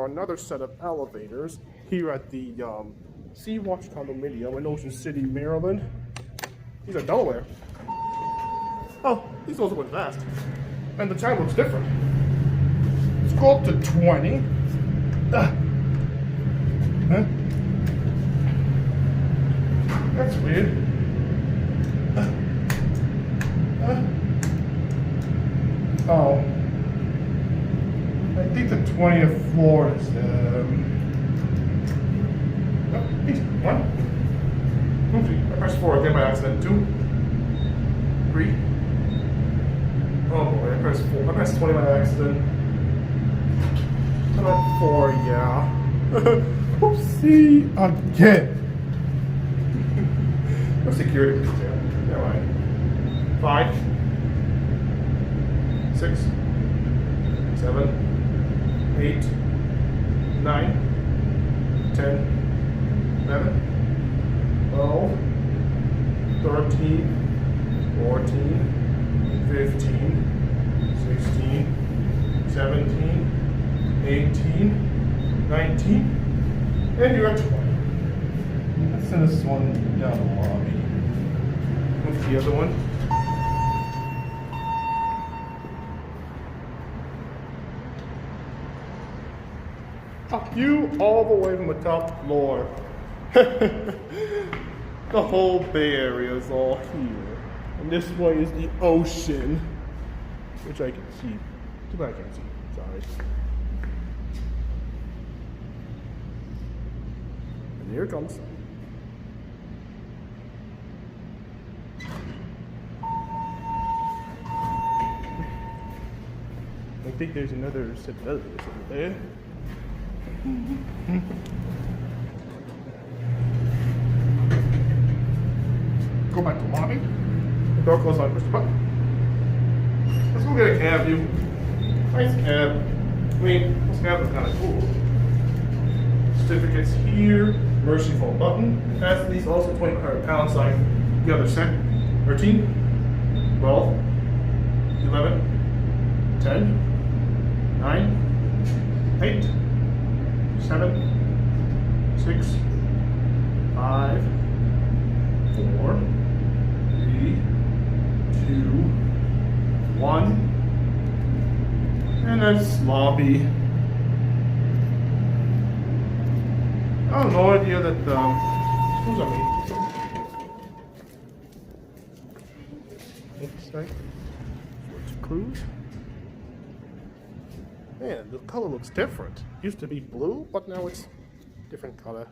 another set of elevators here at the Sea-Watch Condominium in Ocean City, Maryland. These are Delaware. Oh, these also went fast. And the time looks different. Scroll up to 20. Huh? That's weird. Oh. I think the 20th floor is one. Oopsie, I pressed 4 again by accident. 2, 3. Oh boy, I pressed 4. I pressed 20 by accident. I'm at 4, yeah. Oopsie again. No security. Never mind. 5, 6, 7, 8, 9, 10, 11, 12, 13, 14, 15, 16, 17, 18, 19, and you're at 20. Let's send this one down the lobby. What's the other one? View all the way from the top floor. The whole Bay Area is all here. And this way is the ocean, which I can see. Too bad I can't see. Sorry. And here it comes. I think there's another set of elevators over there. Go back to the lobby. The door closed on. Push the button. Let's go get a cab, you. Nice cab. I mean, this cab is kind of cool. Certificates here. Merciful button. Pass these also 2,500 pounds like the other set. 13, 12, 11, 10, 9, 8, 7, 6, 5, 4, 3, 2, 1, and that's lobby. I have no idea that who's on me? Looks like Schwartz Cruise. Man, the color looks different. Used to be blue, but now it's different color.